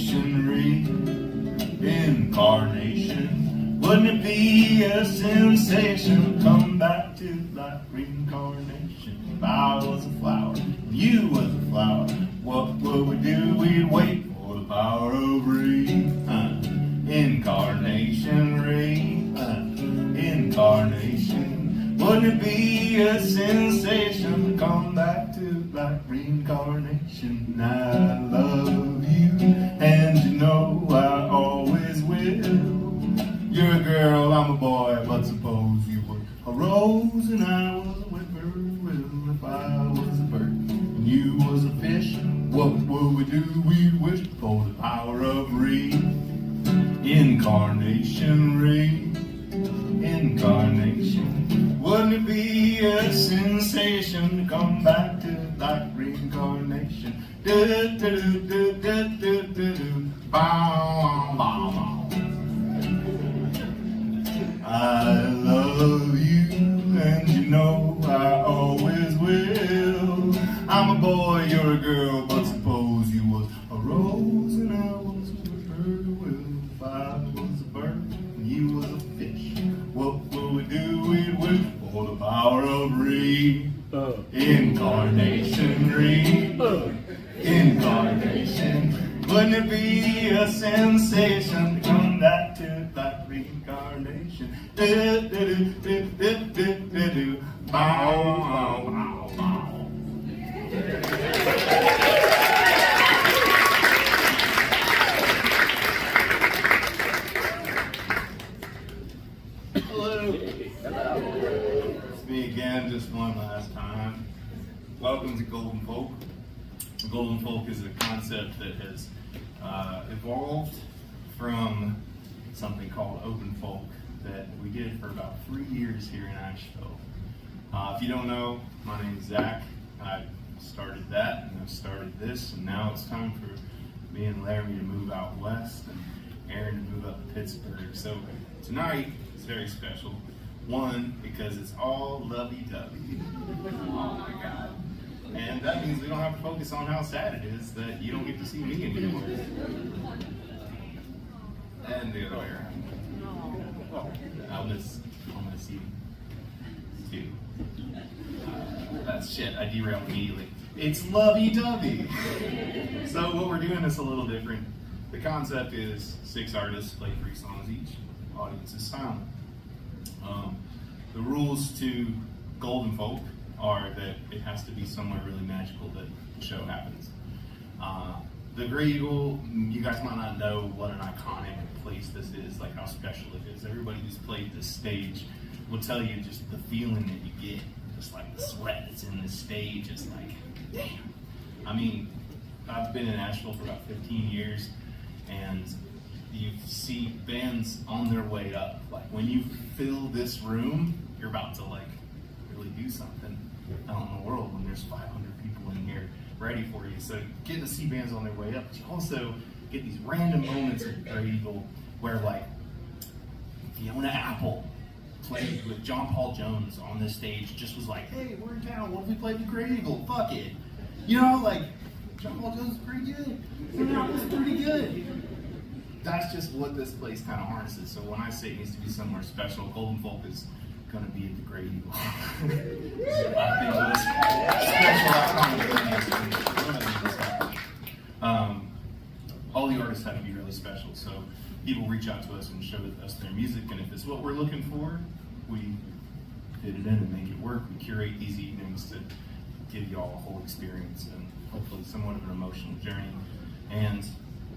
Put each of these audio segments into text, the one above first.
Incarnation, reincarnation. Wouldn't it be a sensation? Come back to life, reincarnation. If I was a flower, and you was a flower, what would we do? We'd wait for the power of incarnation, incarnation. Wouldn't it be a sensation? Come back to life, reincarnation. I love you, and you know I always will. You're a girl, I'm a boy, but suppose you were a rose and I was a whippoorwill. If I was a bird and you was a fish, what would we do? We'd wish for the power of incarnation, incarnation. Wouldn't it be a sensation to come back to life, reincarnation? Do do do do do do do. Bow, bow, bow. I love you, and you know I always will. I'm a boy, you're a girl, but suppose you was a rose and I was a whippoorwill. If I was a bird and you was a fish, what would we do? We'd wish for the power of incarnation, incarnation. Wouldn't it be a sensation to come back to life, reincarnation? Do do do do do do do do. Bow, bow, bow, bow. Hello. It's me again, just one last time. Welcome to Golden Folk. Golden Folk is a concept that has evolved from something called Open Folk that we did for about 3 years here in Asheville. If you don't know, my name is Zach. I started that and I've started this, and now it's time for me and Laramie to move out west and Aaron to move up to Pittsburgh. So tonight is very special. One, because it's all lovey-dovey. Oh my God. And that means we don't have to focus on how sad it is that you don't get to see me anymore. And the other way around. I'll miss you too. That's shit, I derailed immediately. It's lovey-dovey. So what we're doing is a little different. The concept is 6 artists play 3 songs each. Audience is silent. The rules to Golden Folk are that it has to be somewhere really magical that the show happens. The Grey Eagle, you guys might not know what an iconic place this is, like how special it is. Everybody who's played this stage will tell you just the feeling that you get, just like the sweat that's in this stage. It's like, damn. I mean, I've been in Asheville for about 15 years, and you see bands on their way up. Like when you fill this room, you're about to like really do something out in the world when there's 500 people in here ready for you. So getting to see bands on their way up, but you also get these random moments at Grey Eagle where like Fiona Apple played with John Paul Jones on this stage, just was like, hey, we're in town, what if we played the Grey Eagle? Fuck it. You know, like John Paul Jones is pretty good. Fiona Apple's pretty good. That's just what this place kind of harnesses. So when I say it needs to be somewhere special, Golden Folk is going to be at the Grey Eagle. I think all the artists have to be really special. So people reach out to us and show us their music, and if it's what we're looking for, we fit it in and make it work. We curate these evenings to give you all a whole experience and hopefully somewhat of an emotional journey. And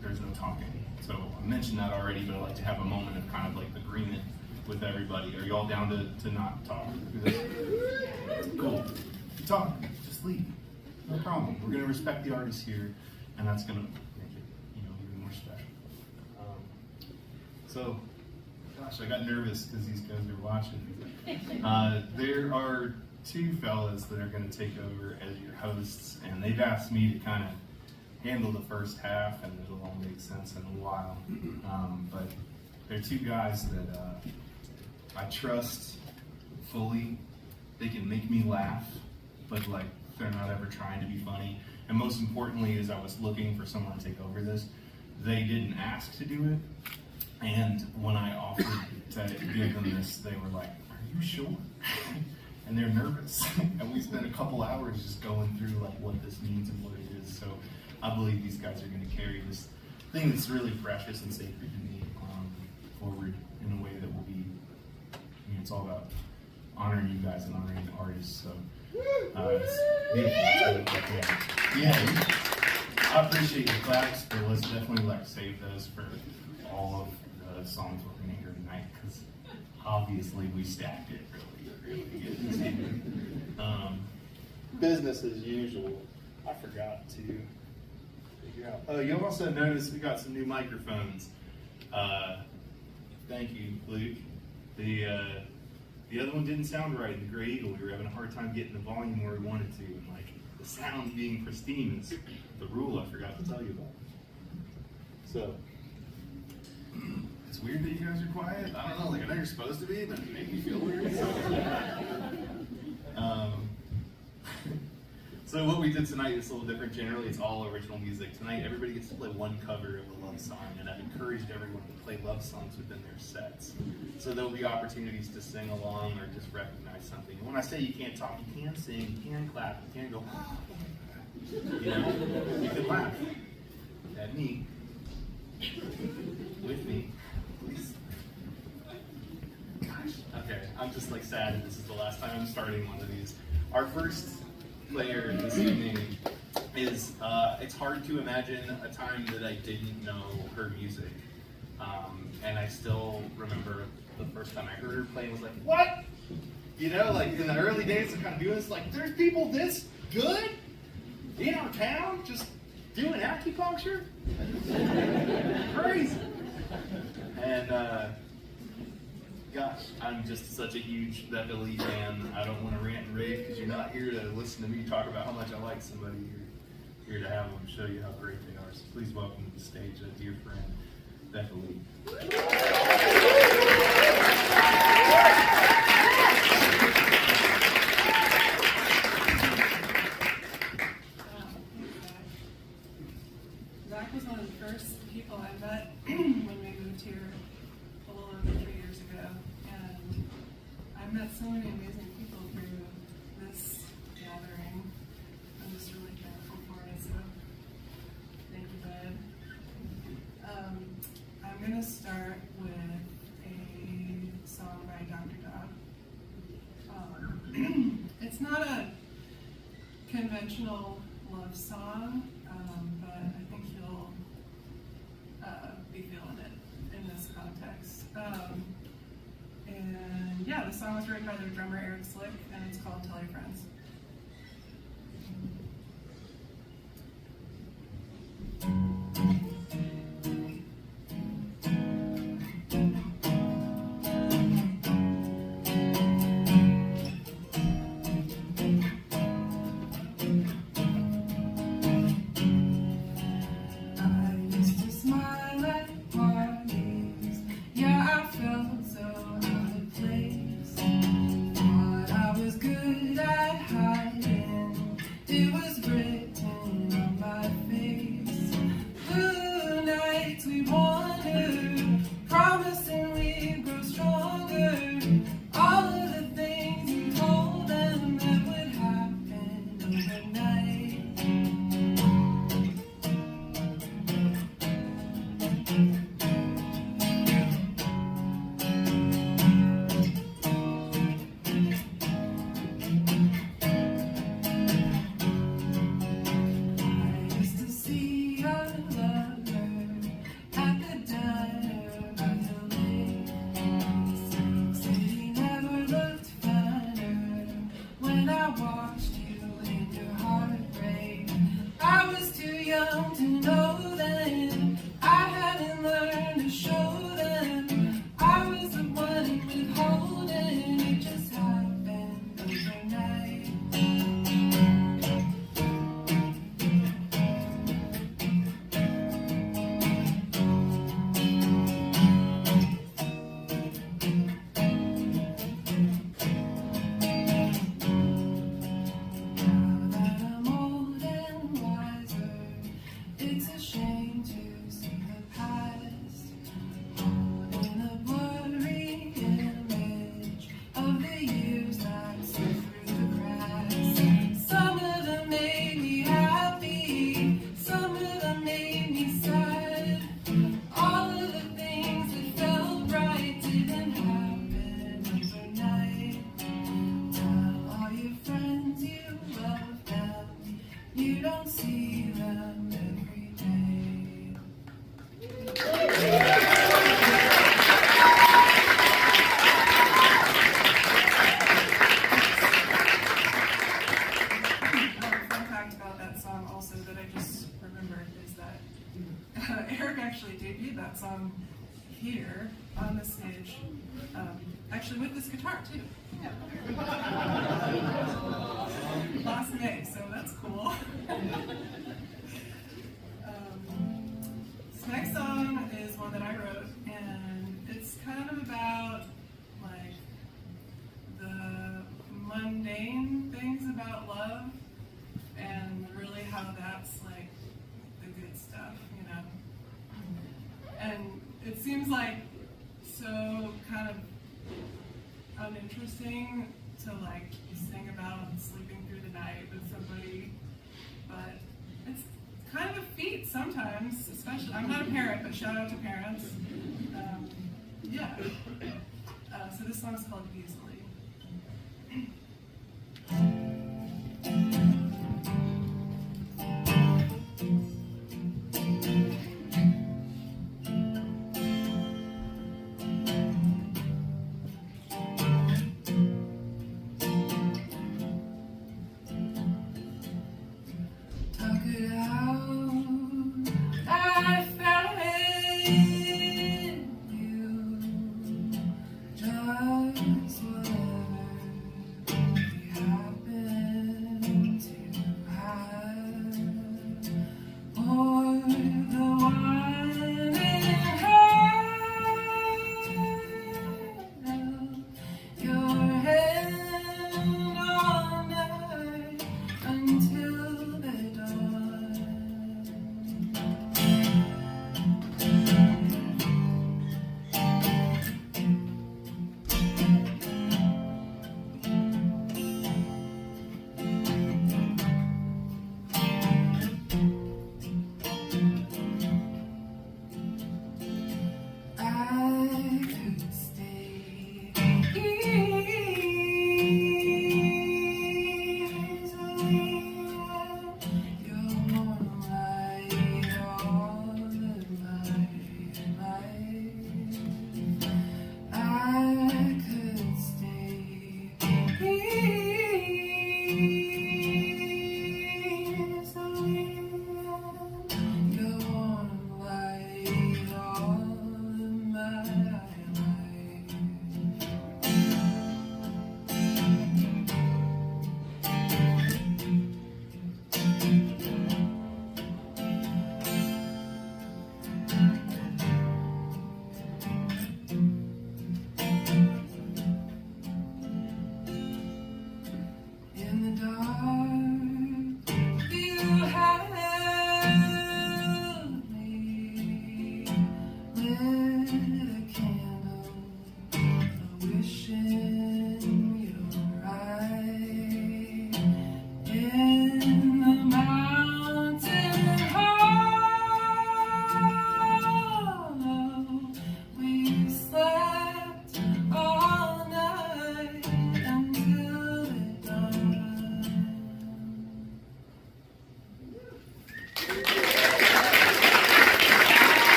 there's no talking. So I mentioned that already, but I like to have a moment of kind of like agreement with everybody. Are you all down to not talk? Cool. If you talk, just leave. No problem. We're going to respect the artists here, and that's going to make it, even more special. So, gosh, I got nervous because these guys are watching. There are 2 fellas that are going to take over as your hosts, and they've asked me to kind of handle the first half, and it'll all make sense in a while. But they're 2 guys that I trust fully. They can make me laugh, but like they're not ever trying to be funny. And most importantly, as I was looking for someone to take over this, they didn't ask to do it. And when I offered to give them this, they were like, "Are you sure?" And they're nervous. And we spent a couple hours just going through like what this means and what it is. So I believe these guys are going to carry this thing that's really precious and sacred to me forward in a way that will be, it's all about honoring you guys and honoring the artists. So it's beautiful. Yeah, I appreciate your claps, but let's definitely save those for all of the songs we're going to hear tonight, because obviously we stacked it really good. Business as usual. I forgot to figure out. Oh, you also noticed we got some new microphones. Thank you, Luke. The other one didn't sound right in the Gray Eagle. We were having a hard time getting the volume where we wanted to, and the sound being pristine is the rule I forgot to tell you about. So it's weird that you guys are quiet. I don't know, I know you're supposed to be, but it made me feel weird. So what we did tonight is a little different. Generally, it's all original music. Tonight, everybody gets to play one cover of a love song, and I've encouraged everyone to play love songs within their sets. So there'll be opportunities to sing along or just recognize something. And when I say you can't talk, you can sing, you can clap, you can go, you can laugh at me, with me, please. Gosh, okay, I'm just sad that this is the last time I'm starting one of these. Our first player this evening is, it's hard to imagine a time that I didn't know her music. And I still remember the first time I heard her play and was like, what? In the early days of kind of doing this, there's people this good in our town just doing acupuncture? Crazy. And gosh, I'm just such a huge Becca Lee fan. I don't want to rant and rave because you're not here to listen to me talk about how much I like somebody. You're here to have them show you how great they are. So please welcome to the stage a dear friend, Becca Lee. Zach was one of the first people I met when we moved here a little over 3 years ago, and I met so many amazing people through this gathering. I'm just really thankful for it, so thank you, bud. I'm going to start with a song by Dr. Dog. It's not a conventional love song, but I think you'll be feeling it in this context. And yeah, the song was written by their drummer Eric Slick, and it's called Tell Your Friends. To know then I hadn't learned Kirk actually debuted that song here on the stage, actually with this guitar too. Last May, so that's cool. This next song is one that I wrote, and it's kind of about like the mundane things about love, and really how that's like the good stuff, you know. And it seems like so kind of uninteresting to like sing about sleeping through the night with somebody, but it's kind of a feat sometimes, especially, I'm not a parent, but shout out to parents. Yeah. So this song's called Easily.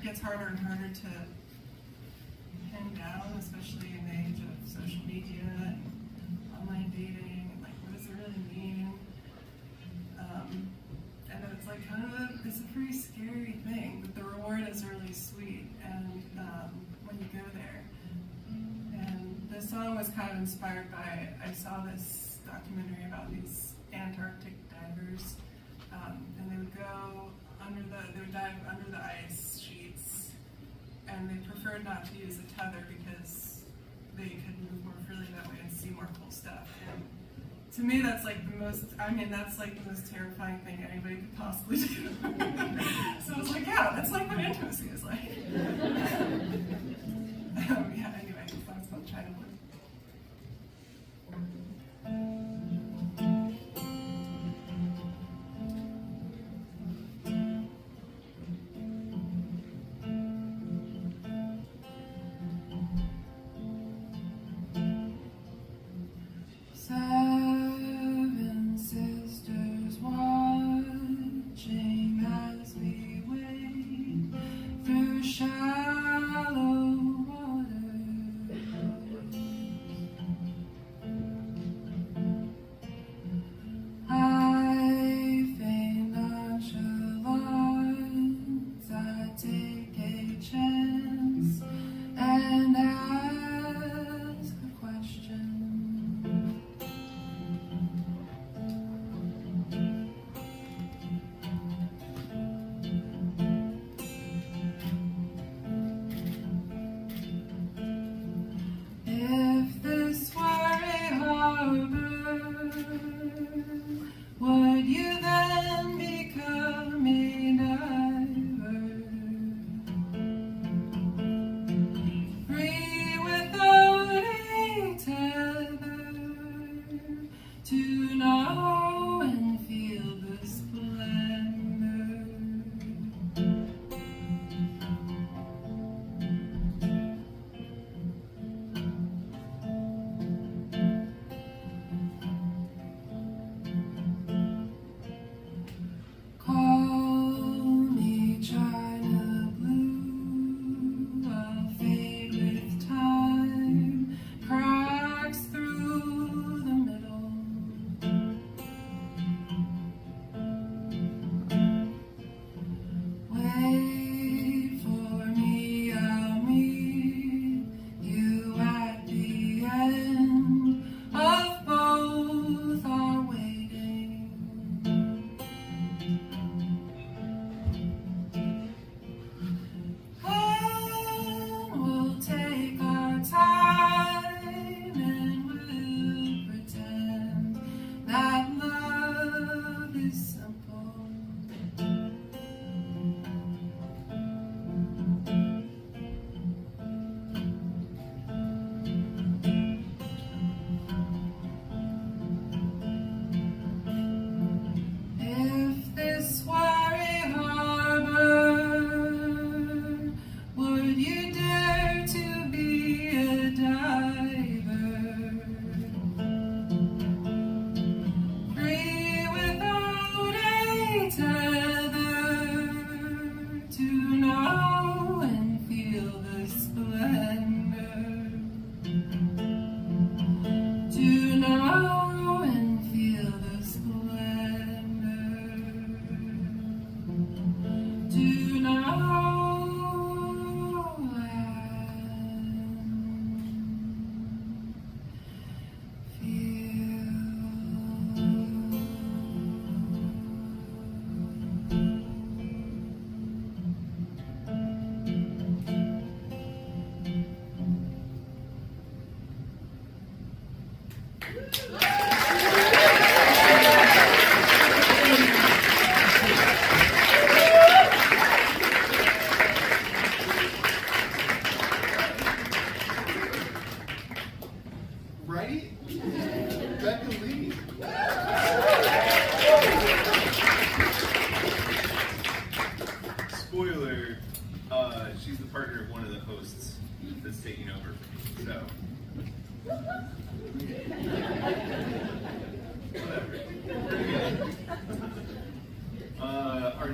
Gets harder and harder to pin down, especially in the age of social media and online dating, and like, what does it really mean? And it's like it's a pretty scary thing, but the reward is really sweet, and when you go there. And the song was kind of inspired by, I saw this documentary about these Antarctic divers, and they would go they would dive under the ice sheets, and they preferred not to use a tether because they could move more freely that way and see more cool stuff. And to me, that's like that's like the most terrifying thing anybody could possibly do. So I was like, yeah, that's like what intimacy is like. Yeah, anyway, the song's called China Blue. Silence.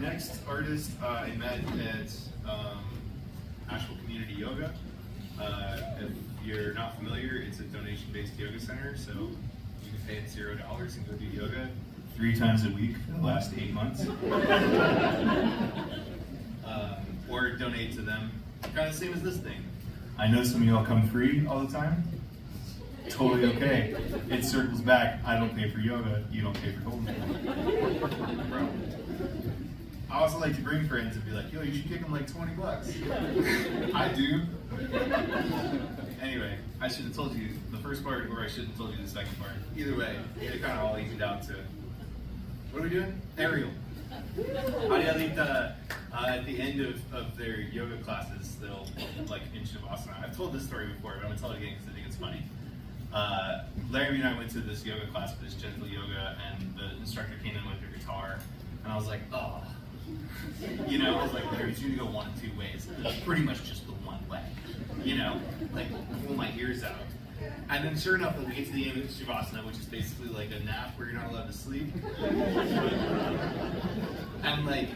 next artist I met at Asheville Community Yoga. If you're not familiar, it's a donation-based yoga center, so you can pay it $0 and go do yoga 3 times a week for the last 8 months. Or donate to them, kind of the same as this thing. I know some of y'all come free all the time. Totally okay. It circles back. I don't pay for yoga. You don't pay for holding. I also like to bring friends and be like, yo, you should kick them like $20. I do. Anyway, I should have told you the first part, or I should have told you the second part. Either way, it kind of all evened out to, what are we doing? Aerial. Arielita, at the end of their yoga classes, they'll, like in Shavasana. I've told this story before, but I'm gonna tell it again because I think it's funny. Larry and I went to this yoga class, this gentle yoga, and the instructor came in with her guitar, and I was like, oh. You know, I was like, Larry, it's gonna go one of 2 ways. It's pretty much just the one way. You know, like pull my ears out. And then sure enough, we get to the end of Shavasana, which is basically like a nap where you're not allowed to sleep. And like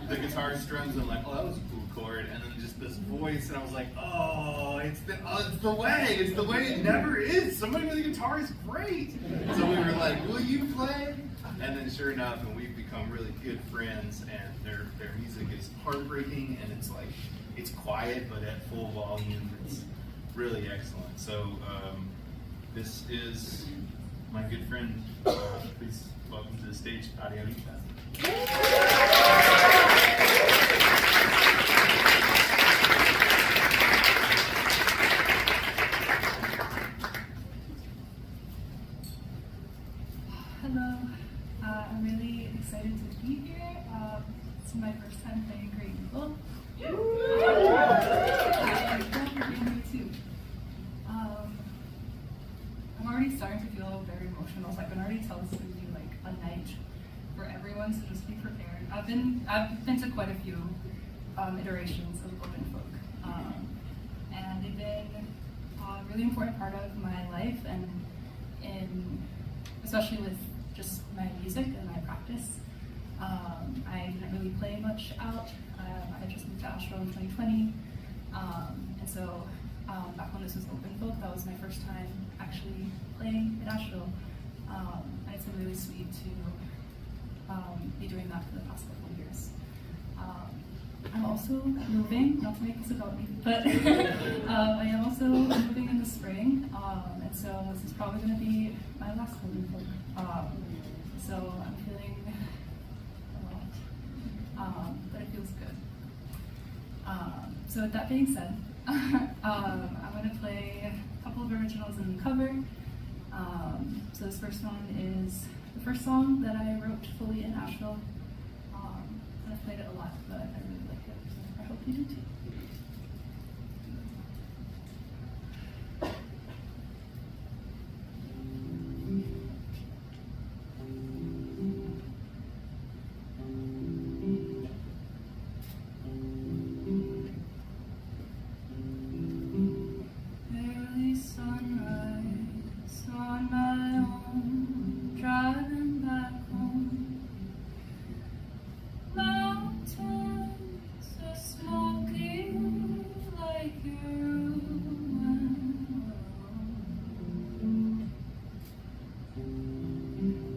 the guitar strums, I'm like, oh, that was a cool chord. And then just this voice, and I was like, oh, it's the way. It's the way it never is. Somebody with a guitar is great. So we were like, will you play? And then sure enough, and we've become really good friends, and their music is heartbreaking, and it's like, it's quiet, but at full volume. It's really excellent. So this is my good friend. Please welcome to the stage, Arielita. Hello, I'm really excited to be here. It's my first time playing Great Eagle. I'm already starting to feel very emotional, so I can already tell this is going to be like a night for everyone, so just be prepared. I've been to quite a few iterations of Open Folk, and they've been a really important part of my life, and especially with just my music and my practice. I didn't really play much out. I just moved to Asheville in 2020, and so back when this was Open Folk, that was my first time actually playing in Asheville, and it's been really sweet to be doing that for the past couple of years. I'm also moving, not to make this about me, but I am also moving in the spring, and so this is probably going to be my last Open Folk. So I'm feeling a lot, but it feels good. So with that being said, I'm going to play a couple of originals and a cover. So this first one is the first song that I wrote fully in Asheville. And I've played it a lot, but I really like it, so I hope you do too.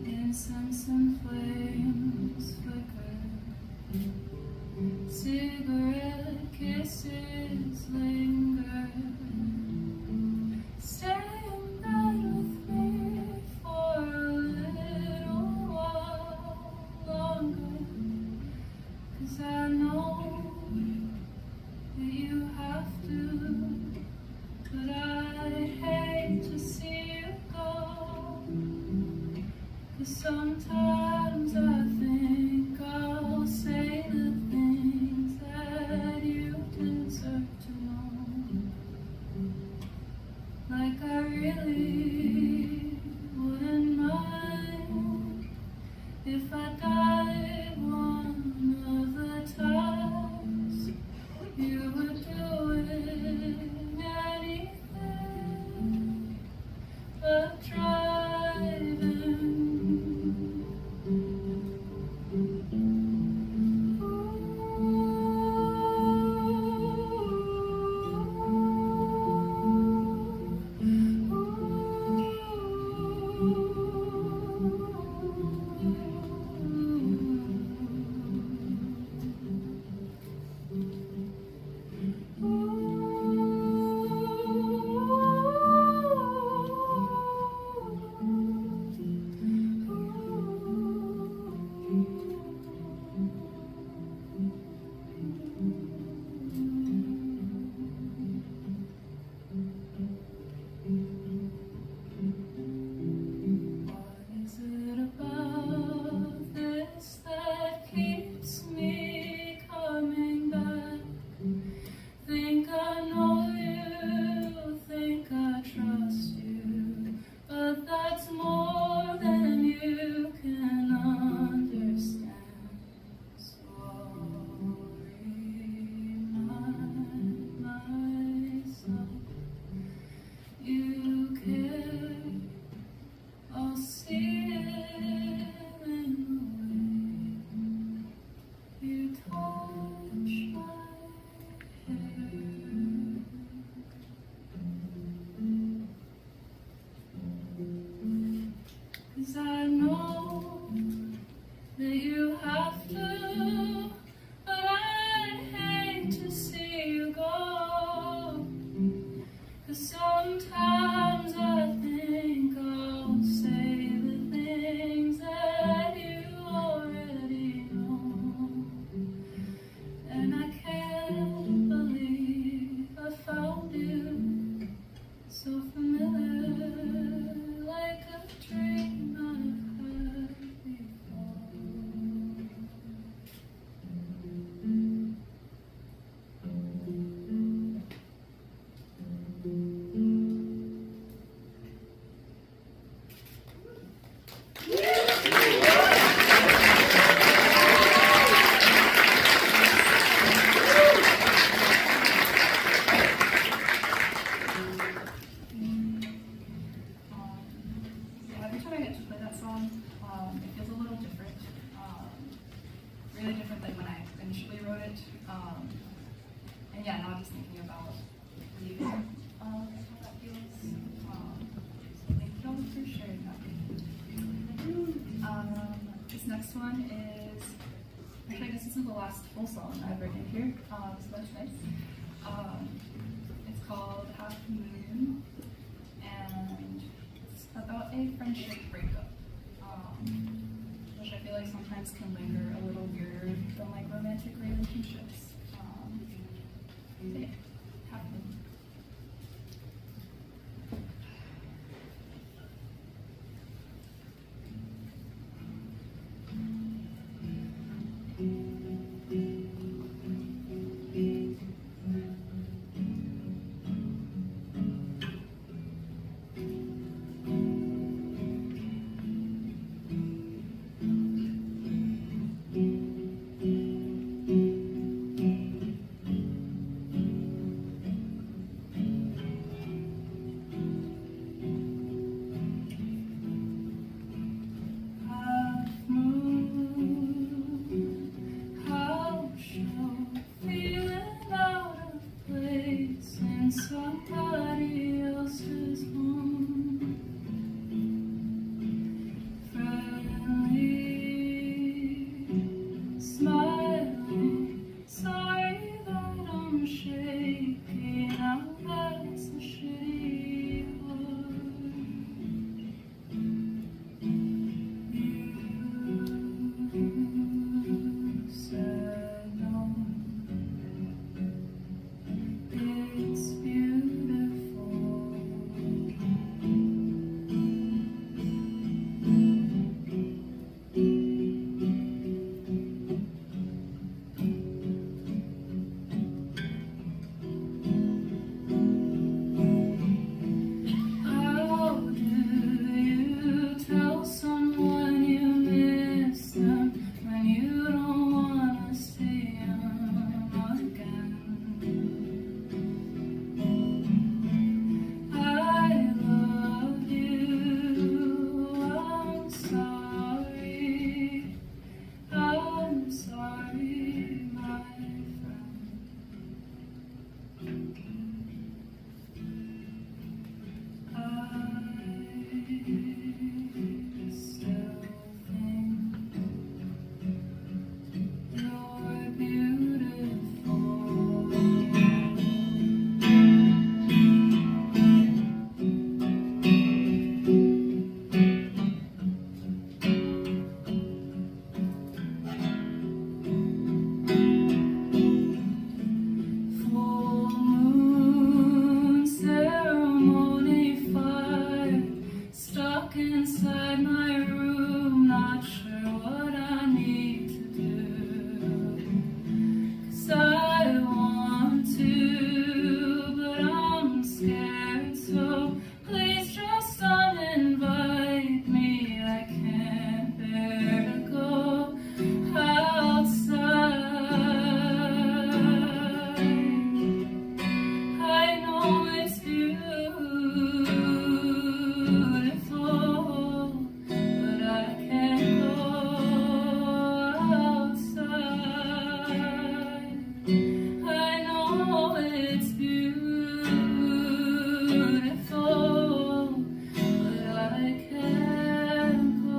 Incense and flames flicker, cigarette kisses linger. Stay in bed with me for a little while longer, 'cause I know that you have to, but I hate to see you go. 'Cause sometimes I think I'll say the things that you deserve to know. Like I really wouldn't mind if I died one of the times you were doing anything but driving. yeah, now I'm just thinking about leaving, how that feels. So thank you all for sharing that. This next one is, actually I guess this is the last full song I've written here, so that's nice. It's called Half Moon, and it's about a friendship breakup, which I feel like sometimes can linger a little weirder than like romantic relationships. So yeah, Half Moon. Somebody else's home, friendly, smiling, sorry that I'm shaking, now that's a shitty heart. You said no. It's beautiful. How do you tell someone you miss them when you don't want to see them again? I love you, I'm sorry, my friend. I still think you're beautiful. Full moon ceremony fire, stuck inside my room, not sure what I need to do. 'Cause I want to, but I'm scared, so please just uninvite me. I can't bear to go outside. I know it's beautiful, but I can't go outside. I know it's beautiful, but I can't go.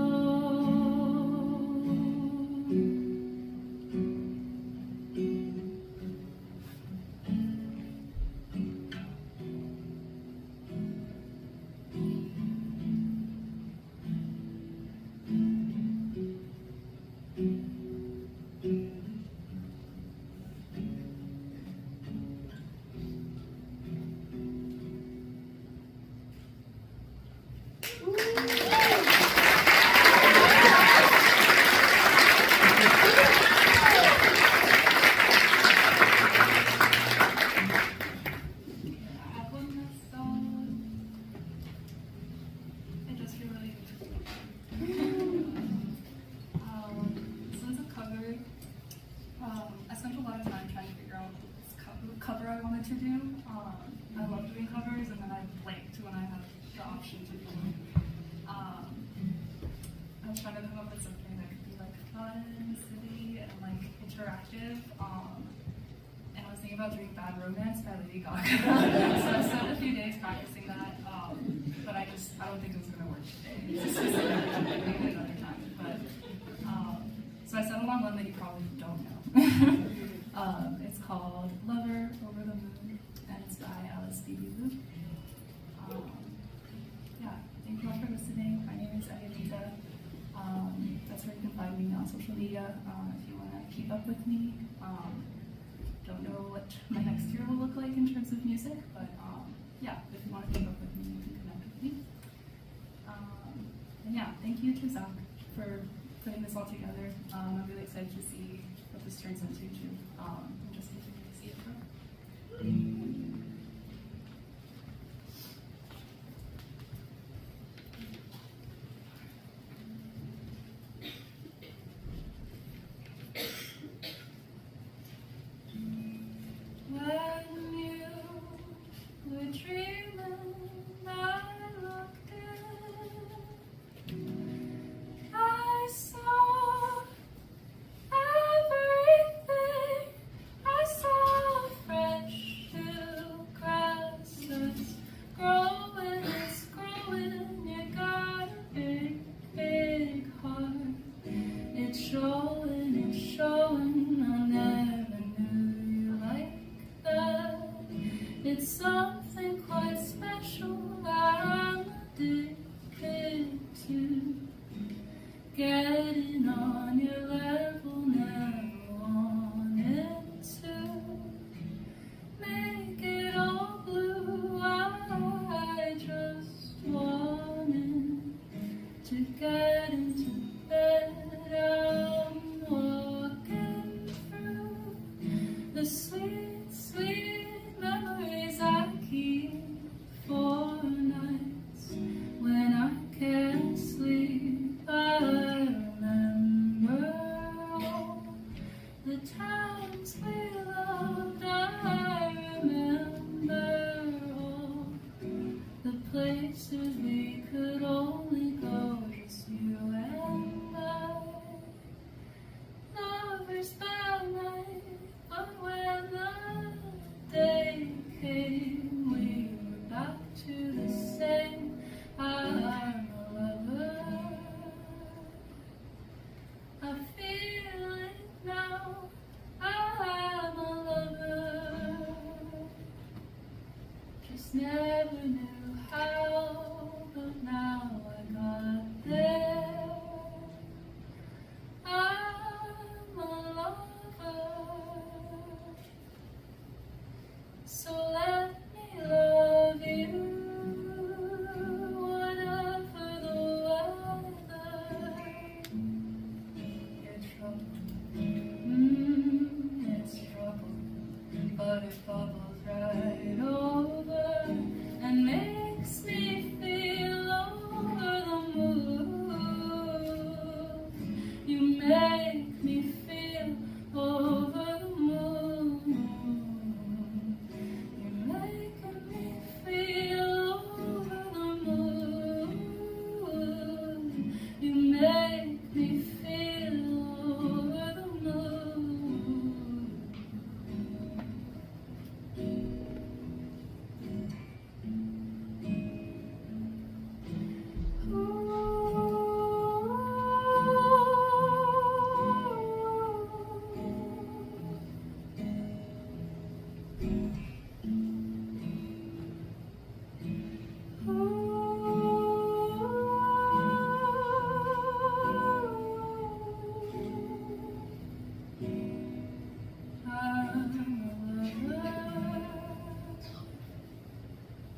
I have one that's I just feel really so it's a cover. I spent a lot of time trying to figure out what cover I wanted to do. I love doing covers, and then I blanked when I had the option to do them. I was trying to come up with something that could be like fun, silly, and like interactive. And I was thinking about doing Bad Romance by Lady Gaga. So I spent a few days practicing that, but I don't think it was going to work today. It's just maybe another time. But, so I settled on one that you probably don't know. It's called Lover Over the Moon, and it's by Alice Beebe. Yeah, thank you all for listening. My name is Ayanita. That's where you can find me on social media if you want to keep up with me. Don't know what my next year will look like in terms of music, but yeah, if you want to keep up with me, you can connect with me. And yeah, thank you to Zach for putting this all together. I'm really excited to see what this turns into too, and just continue to see it grow. When you were dreaming, I looked in. I saw everything. I saw fresh new grass that's growing, it's growing. You got a big, big heart. It's showing, it's showing. I never knew you like that. It's something quite special that I'm addicted to. Getting on your level, never wanted to make it all blue. I just wanted to get into bed. I'm walking through the sweet, sweet memories I keep for nights when I can't sleep. I remember all the times we loved. I remember all the places we could only go, just you and I. Lovers by night, but when the day came, we were back to the same. I'm a lover. I feel it now. I'm a lover. Just never knew how, but now I got there. I'm a lover. So let me love you, whatever the weather. It's trouble, it's trouble, but it bubbles right over and makes me feel over the moon. You make me feel over the moon. You're making me feel over the moon. You make me feel over the moon.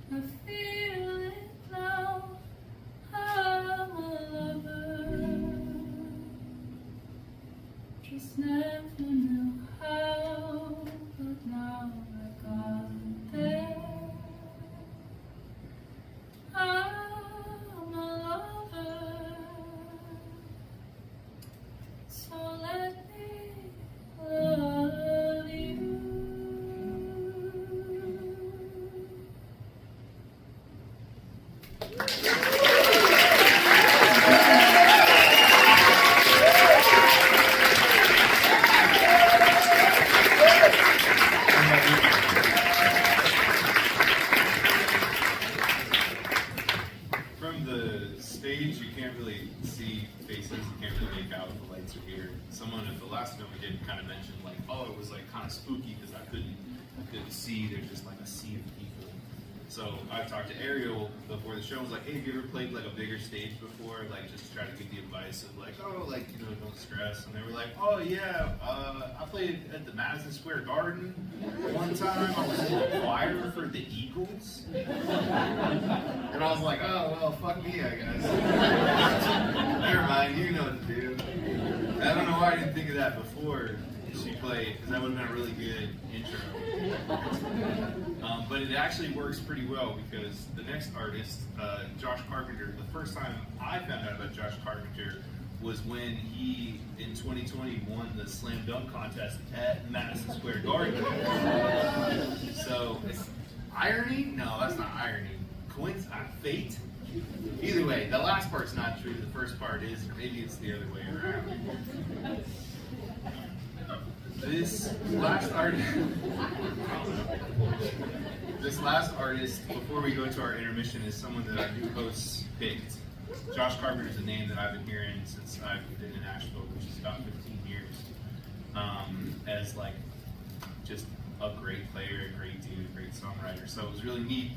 I feel it now. I'm a lover. Just never knew how, but now I got there. I'm a lover. So let me love you. since we're here. Someone at the last film we did kind of mentioned like, oh, it was like kind of spooky because I couldn't see. There's just like a sea of people. So I talked to Ariel before the show. I was like, hey, have you ever played like a bigger stage before? Like just to try to give the advice of like, oh, like, you know, don't stress. And they were like, oh yeah, I played at the Madison Square Garden one time. I was in the choir for the Eagles. And I was like, oh, well, fuck me, I guess. Never mind, you know what to do. I don't know why I didn't think of that before she played, because that would have been a really good intro. But it actually works pretty well because the next artist, Josh Carpenter, the first time I found out about Josh Carpenter was when he, in 2020, won the slam dunk contest at Madison Square Garden. So, it's irony? No, that's not irony. Coincidence? Fate? Either way, the last part's not true, the first part is, or maybe it's the other way around. This last artist, before we go to our intermission, is someone that our new hosts picked. Josh Carpenter is a name that I've been hearing since I've been in Asheville, which is about 15 years. As like just a great player, a great dude, a great songwriter. So it was really neat.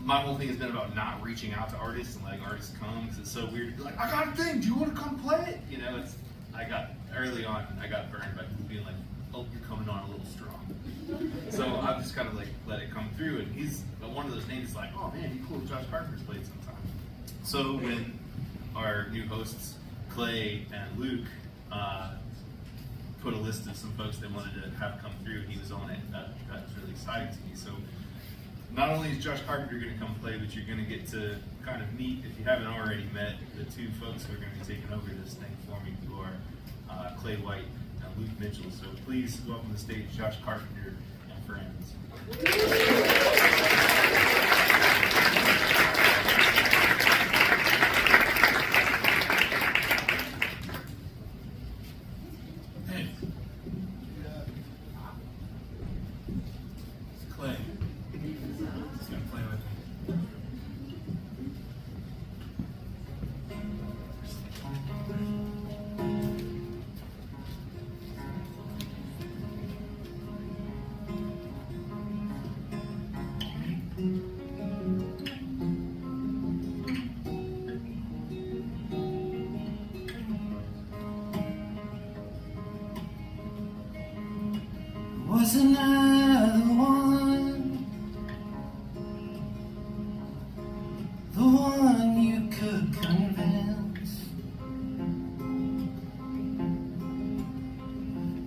My whole thing has been about not reaching out to artists and letting artists come, because it's so weird to be like, I got a thing, do you want to come play it? You know, early on, I got burned by people being like, oh, you're coming on a little strong. So I've just kind of like let it come through, and he's one of those names like, oh man, he's cool, Josh Carpenter's played sometime. So when our new hosts, Clay and Luke, put a list of some folks they wanted to have come through, he was on it. That was really exciting to me. So not only is Josh Carpenter going to come play, but you're going to get to kind of meet, if you haven't already met, the two folks who are going to be taking over this thing for me, who are Clay White and Luke Mitchell. So please welcome to the stage Josh Carpenter and friends. Hey. It's Clay. He's going to play with me. Wasn't I the one you could convince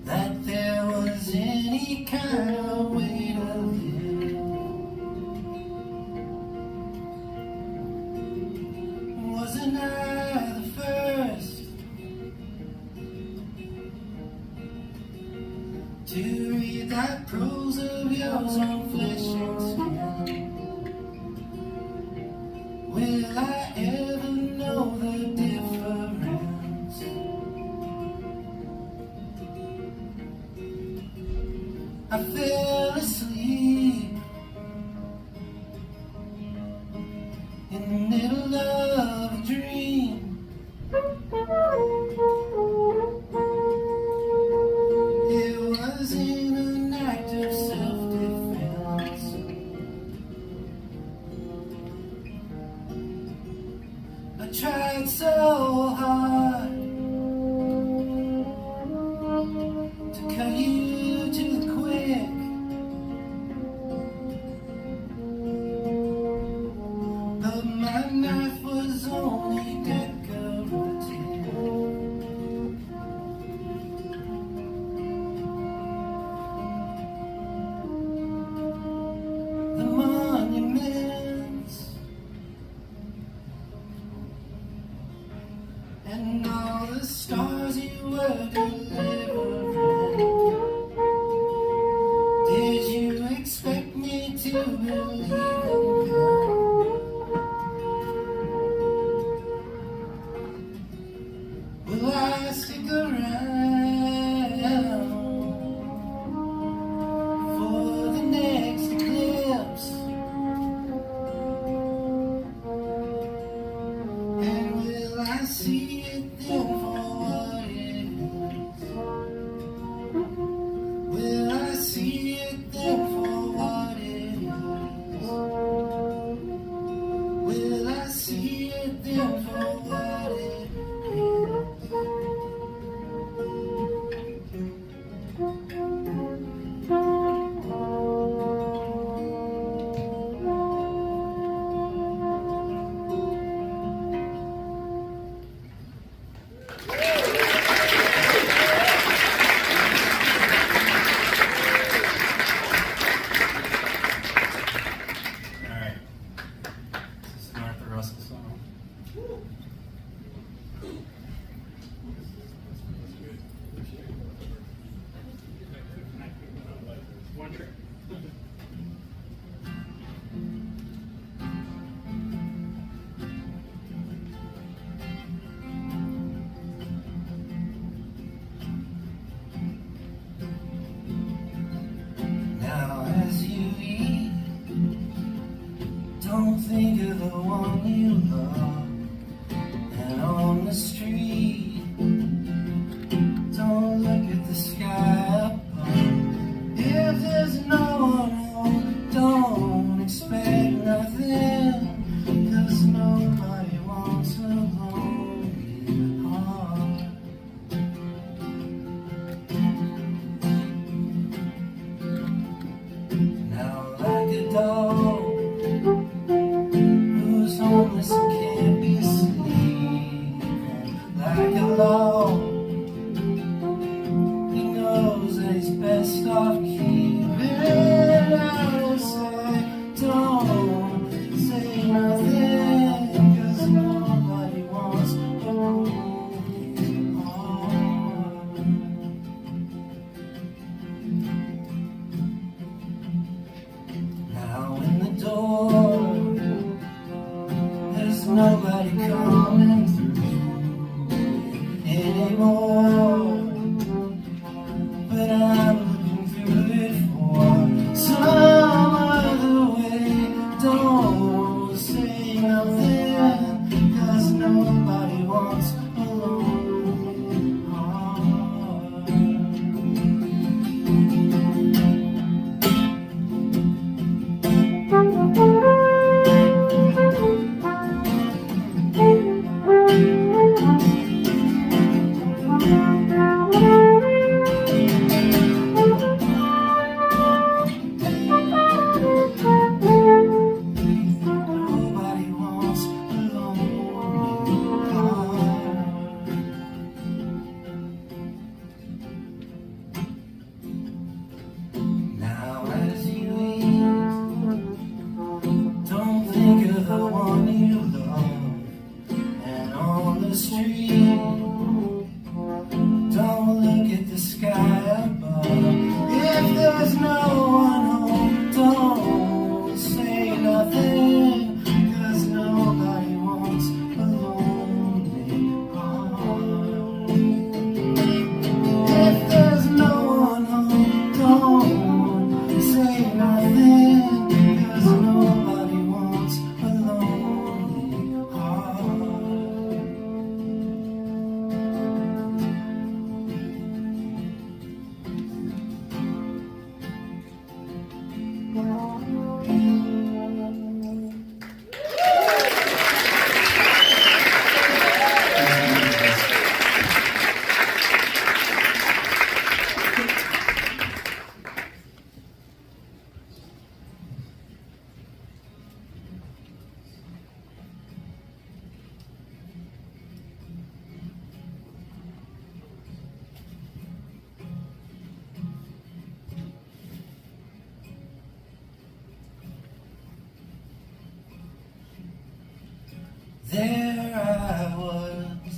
that there was any kind of way to live? Wasn't I the first to read that prose of yours on flesh and skin? Will I ever know the difference? I fell asleep in the middle of a dream. It was in an act of self-defense. I tried so hard to cut you to the quick, but my knife was only decorative. The monuments and all the stars you were delivering. Did you expect me to believe in them? Will I stick around for the next eclipse? And will I see it then for what it think of the one you love, and on the street, don't look at the sky above. If there's no one home, don't expect nothing, 'cause nobody wants a lonely heart. Now like a dog who's homeless and can't be sleeping, like a log, he knows that he's best off keeping out of sight. Don't say nothing, 'cause nobody wants a lonely heart. Now in the door, there's nobody coming through anymore, but I'm looking through it for some other way. Don't say nothing, 'cause nobody wants a lonely heart. Nobody wants a lonely heart. Now as you leave, don't think of the one you love, and on the street, don't look at the sky above. If there's no one home, don't say nothing, 'cause nobody wants a lonely heart. If there's no one home, don't say nothing, 'cause nobody wants a lonely heart. There I was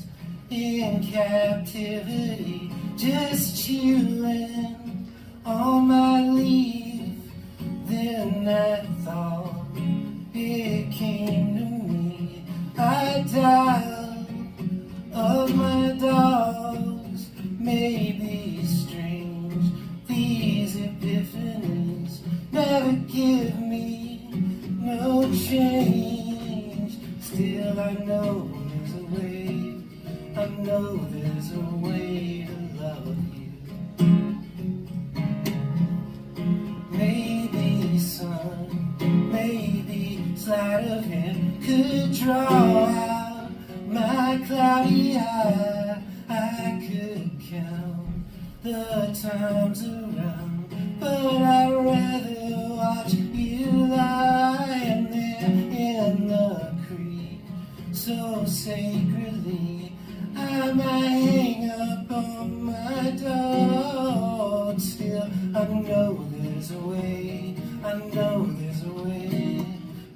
in captivity, just chilling on my leave. Then that thought, it came to me. I dialed of my dogs, maybe strange. These epiphanies never give me no change. Still I know there's a way, I know there's a way to love you. Maybe sun, maybe sleight of hand could draw out my cloudy eye. I could count the times around, but I'd rather watch you lying there in the creek so sacredly. I might hang up on my dog. Still, I know there's a way, I know there's a way,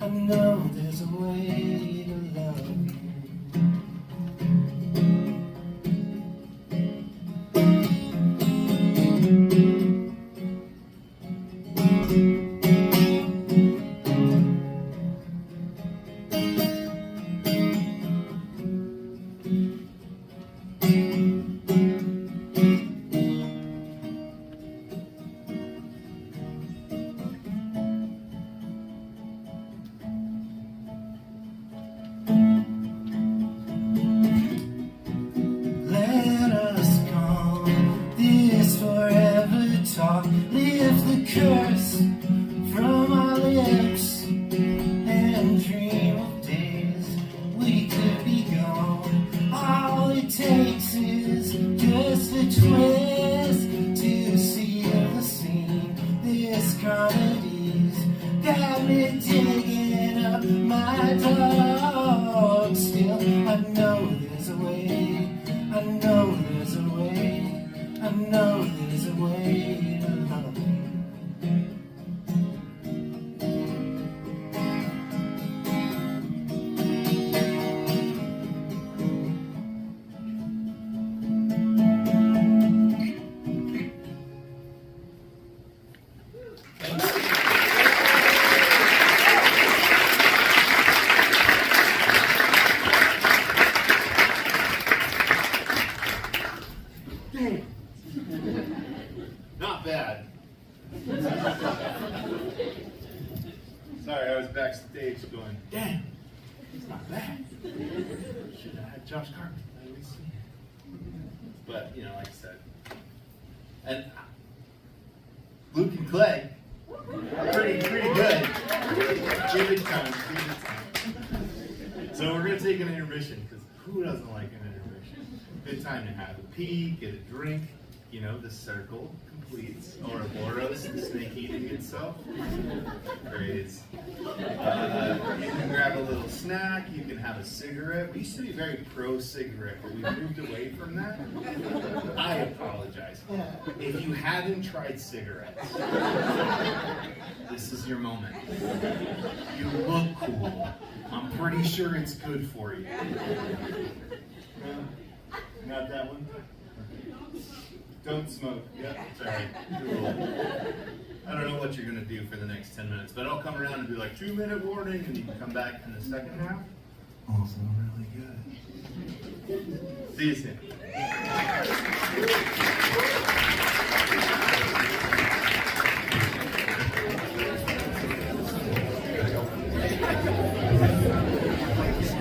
I know there's a way to love you. weight of Halloween. Not bad. Sorry, I was backstage going, damn, it's not bad. Should have had Josh Carter at least. But, you know, like I said. And Luke and Clay, pretty good. Give it time. So we're going to take an intermission, because who doesn't like an intermission? Good time to have a pee, get a drink. You know, the circle completes Ouroboros, the snake eating itself. Praise. You can grab a little snack, you can have a cigarette. We used to be very pro-cigarette, but we moved away from that. I apologize. If you haven't tried cigarettes, this is your moment. You look cool. I'm pretty sure it's good for you. Not that one? Don't smoke. Yep, sorry. Cool. I don't know what you're going to do for the next 10 minutes, but I'll come around and be like, 2-minute warning, and you can come back in the second half. Also really good. See you soon.